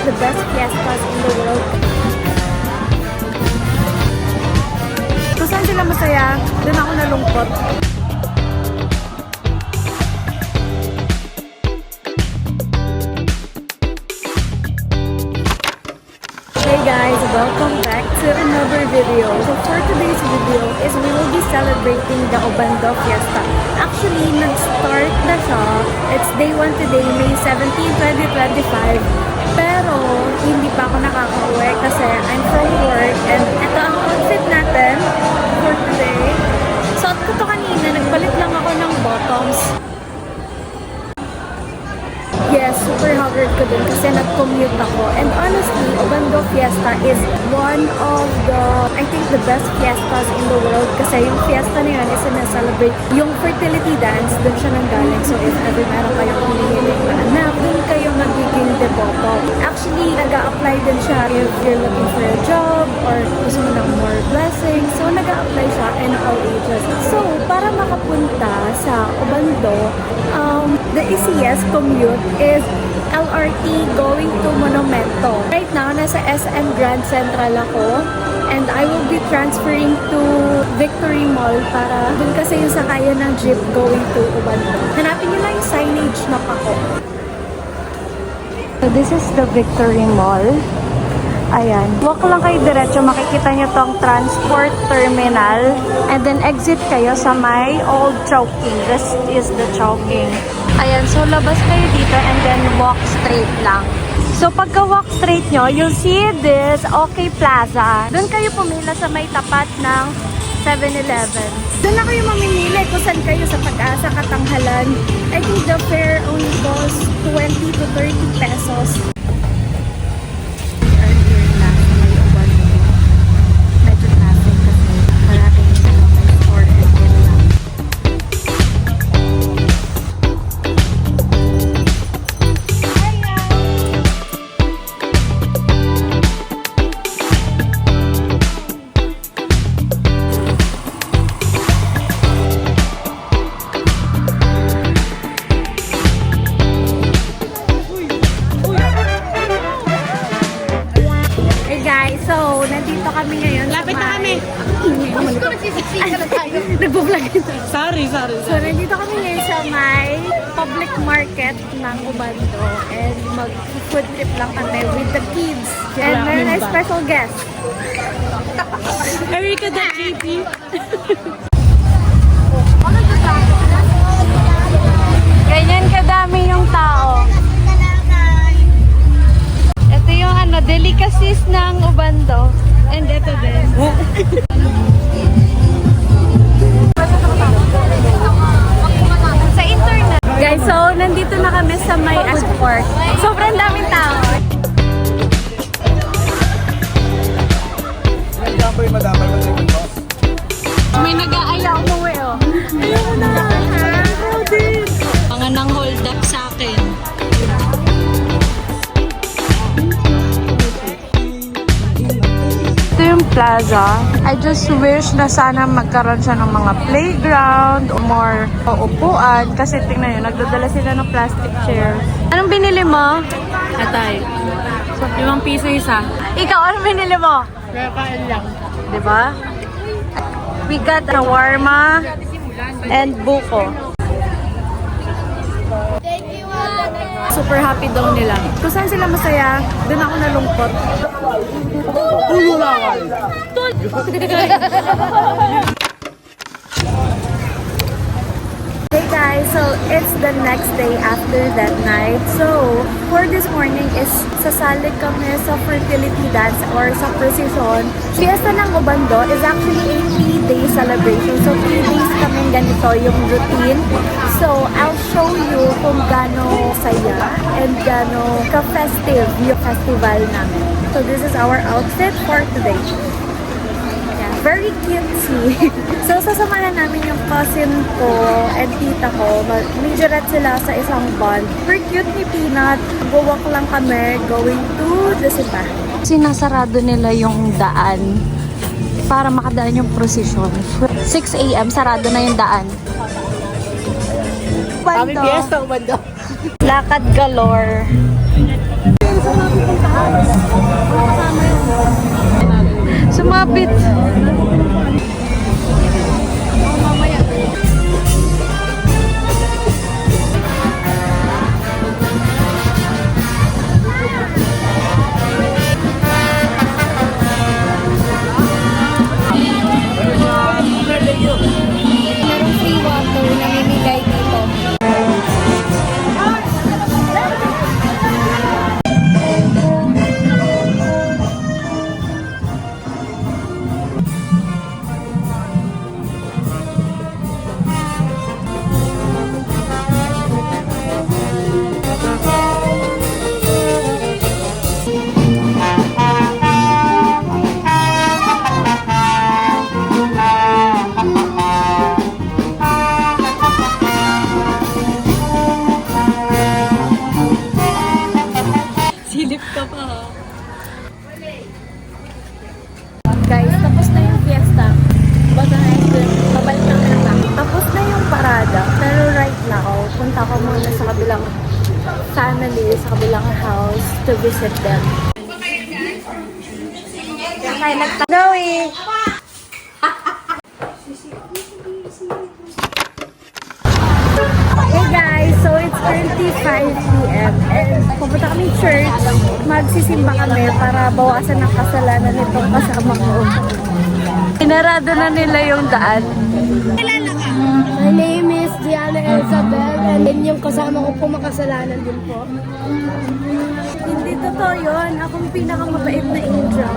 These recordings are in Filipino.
the best fiestas in the world. Kung saan sila masaya, doon ako nalungkot. Hey guys, welcome back to another video. So for today's video is we will be celebrating the Obando Fiesta. Actually, nag-start na siya. It's day 1 today, May 17, 2025. Pero hindi pa ako nakaka-uwi kasi I'm from work and ito ang outfit natin for today. Suot ko to kanina, nagpalit lang ako ng bottoms. Yes, super haggard ko din kasi nag-commute ako. And honestly, Obando Fiesta is one of the, I think, the best fiestas in the world. Kasi yung fiesta na yun is na-celebrate yung fertility dance. Doon siya nanggaling. So if ever meron kayong hinihiling na anak, doon kayo magiging deboto. Actually, nag-a-apply din siya if you're looking for a job or gusto mo ng more blessings. So nag-a-apply siya in all ages. So para makapunta sa Obando, the easiest commute is LRT going to Monumento. Right now, nasa SM Grand Central ako and I will be transferring to Victory Mall para dun kasi yung sakayan ng jeep going to Obando. Hanapin nyo lang yung signage na pako. So this is the Victory Mall. Ayan. Walk lang kayo diretso, makikita nyo tong transport terminal and then exit kayo sa may Old Chowking. This is the Chowking. Ayan, so labas kayo dito and then walk straight lang. So pagka walk straight nyo, you'll see this OK Plaza. Doon kayo pumila sa may tapat ng 7-Eleven. Doon na kayo mamimili kung saan kayo sa Pag-asa Katanghalan. I think the fare only costs 20 to 30 pesos. So, nandito kami ngayon. Lapit na kami. Gusto nagsisiksika na tayo. Nagbo-vlog ito. Sorry. So, nandito kami ngayon sa may public market ng Obando. And mag-food trip lang kami with the kids. And meron na special guest. Erica the JP. Ganyan kadami yung tao. Ito yung delicacies ng Obando. And ito din. Sa internet. Guys, so nandito na kami sa may Asport. Sobrang daming tao. May nag-aayaw umuwi, oh. Ayaw na. Mga nang hold up sa akin. Ito yung plaza. I just wish na sana magkaroon siya ng mga playground o more upuan. Kasi tingnan nyo, nagdadala sila ng plastic chair. Anong binili mo? Atay. 5 piso isa. Ikaw, anong binili mo? Kakain lang. Diba? We got shawarma and buko. Super happy daw nila. Kung saan sila masaya, doon ako nalungkot. Hey guys, so it's the next day after that night. So, for this morning is sasali kami sa fertility dance or sa procession. Fiesta ng Obando is actually a 3-day celebration. So, 3 days kami ganito yung routine. So, I'll show you kung gaano saya and gaano ka-festive yung festival namin. So, this is our outfit for today. Very cutesy. So, sasamahan namin yung cousin ko and tita ko. Majorette sila sa isang band. Super cute ni Peanut. Go-walk lang kami going to the simbahan. Sinasarado nila yung daan para makadaan yung procession. 6 AM, sarado na yung daan. Kami fiesta, Obando. Lakad galore. Sumabit. Merong free water na namimigay dito. Silip ka pa ha. Guys, tapos na yung fiesta. Basta na yun, pabalik na kami lang. Tapos na yung parada. Pero right now, punta ko muna sa kabilang family, sa kabilang house to visit them. Kaya Zoe! Hey guys, so it's currently 5 p.m. and pupunta kami church. Magsisimba kami para bawasan ang kasalanan nitong kasama ko. Pinarado na nila yung daan. My name is Diana Isabel and then yung kasama ko po makasalanan din po. Hindi totoo yun. Akong pinakamabait na angel.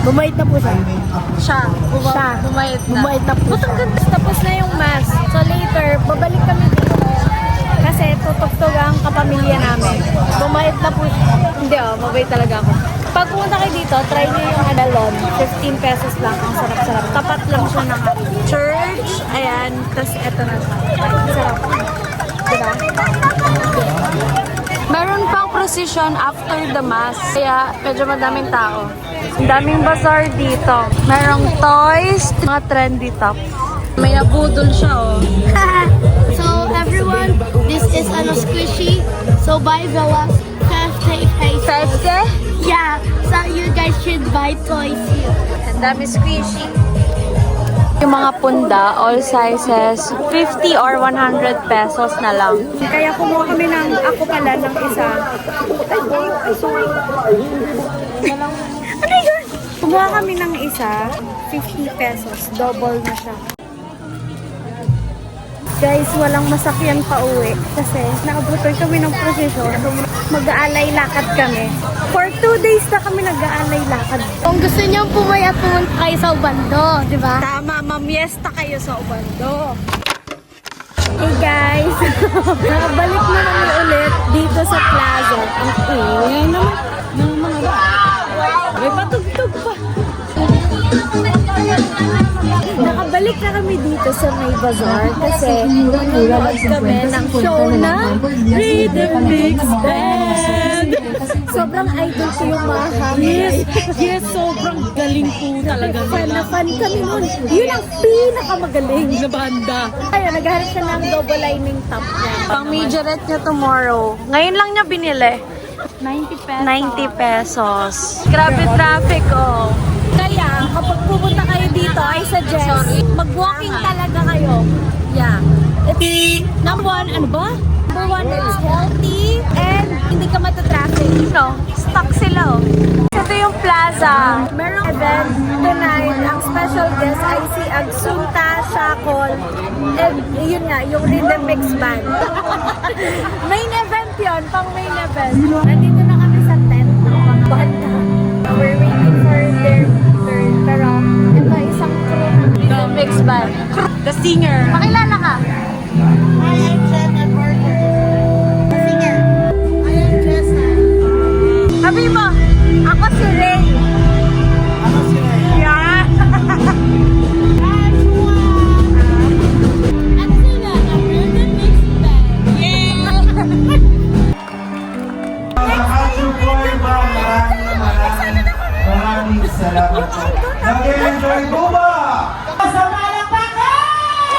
Bumait na po siya. Bumait na. Bumait na po siya. Tapos na yung mass. So later, babalik kami dito. Kasi tutugtog ang kapamilya namin. Bumait na po siya. Hindi mabait talaga ako. Pag pumunta kayo dito, try niyo yung Adalon. 15 pesos lang. Ang sarap-sarap. Tapat lang siya ng church. Ayan. Tapos eto na siya. Sarap. Diba? Meron pang procession after the mass. Kaya medyo madaming tao. Ang daming bazaar dito. Merong toys, mga trendy top. May nabudol siya oh. So everyone, this is squishy. So buy the last 50 pesos. 50? Yeah, so you guys should buy toys here. Ang dami squishy. Yung mga punda, all sizes, 50 or 100 pesos na lang. Kaya kumuha kami ng, ako pala ng isa. Ay, sorry. Ano yun? Kumuha kami ng isa, 50 pesos. Double na siya. Guys, walang masakyan pa uwi kasi nakabutoy kami ng prosesyon. So, mag-aalay lakad kami. For 2 days na kami nag-aalay lakad. Kung gusto niyo pumayat, pumunta kayo sa Ubando, di ba? Tama, mamiesta kayo sa Ubando. Hey guys! Nakabalik na kami ulit dito sa plaza. Ang ingay naman ng mga may patugtog pa. Nakabalik na kami dito sa May Bazaar kasi nanonood kami ng show na Rhythm Mix Band. Sobrang idol ko yung Maha. Yes, sobrang galing po talaga Fan nila. na fan kami nun. Yun ang pinakamagaling. Na banda. Kaya naghahanap siya ng double lining top niya. Pang majorette niya tomorrow. Ngayon lang niya binili. 90 pesos. 90 pesos. Grabe traffic oh. Kaya, kapag pupunta kayo dito, I suggest, mag-walking talaga kayo. Yeah. Number one, ano ba? Number one, it's healthy and hindi ka matatraffic. No, stuck sila oh. Ito yung plaza. Merong event tonight. Ang special guest ay si Agsunta Shakol. And yun nga, yung Rhythm Mix Band. Main event yun, pang main event. Nandito na kami sa tent ng mga banda. We're waiting for their turn. Pero ito isang crew. The mix band. The singer. Pakilala ka. I am Jenna Parker. Singer. I am Jessa. Sabi mo, Ako si Ray. Ano si Ray? yeah. I'm sila ng Rhythm Mix Band. Maraming salamat po. Nag-enjoy po ba? Sa palakpakan!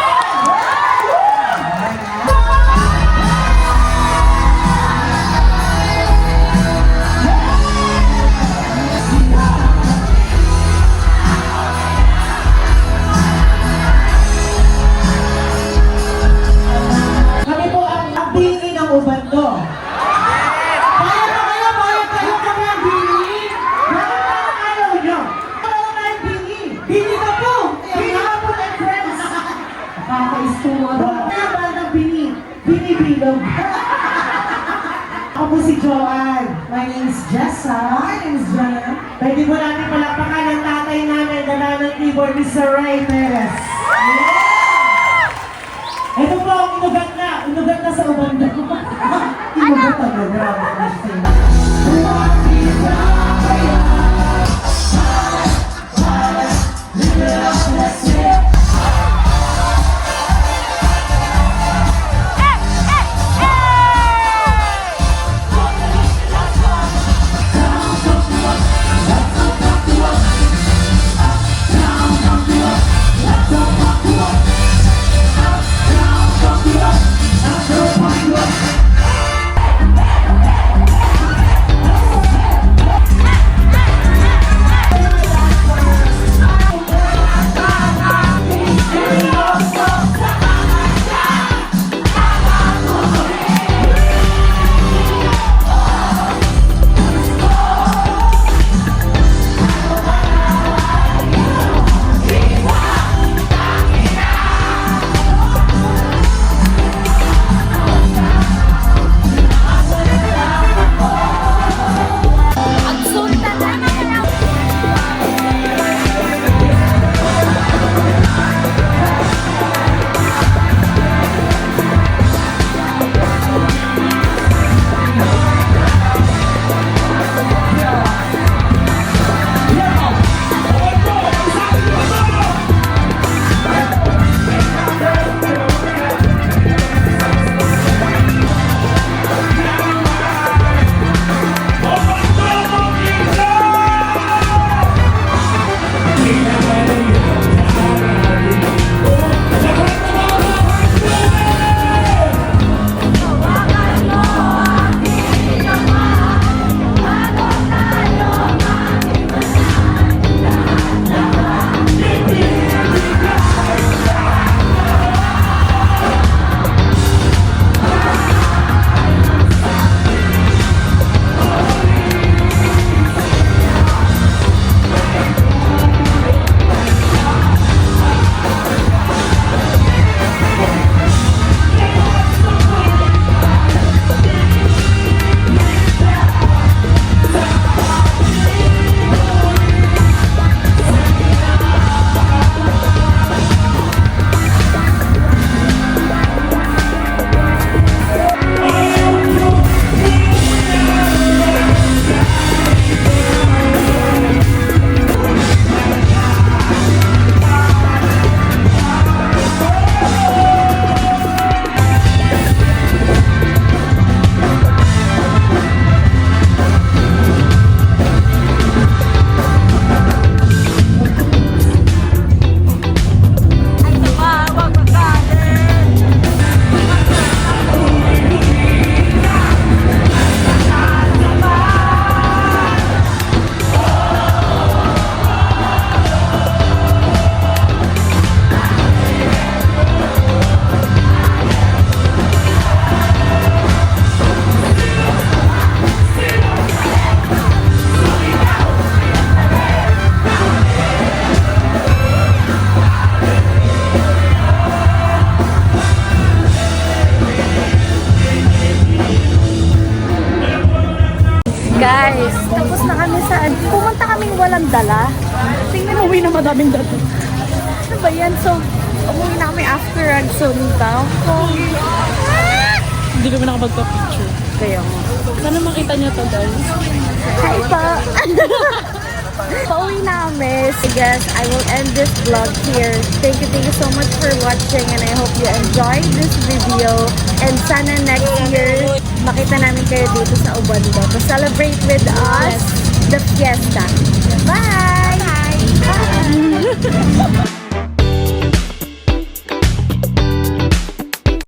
Ibilog. Ako po si Joanne. My name is Jessa. My name is Joanne. Pwede po natin palakpakan ang tatay namin, ng keyboard, Mr. Ray Perez. Yeah! Ito po ang inugat na sa ubanda. Inugat na, grabe. Guys, tapos na kami sa... Pumunta kaming walang dala. Tingnan mo, uwi na madaming dala. Ano ba yan? So, umuwi na kami after Agsunta. Hindi kami nakapagpa-picture. Kaya mo. Sana makita niyo to, guys. Hi pa! Pauwi na kami. So guys, I will end this vlog here. Thank you so much for watching and I hope you enjoyed this video. And sana next year, makita namin kayo dito sa Ubando to celebrate with us the fiesta. Bye! Bye! Bye!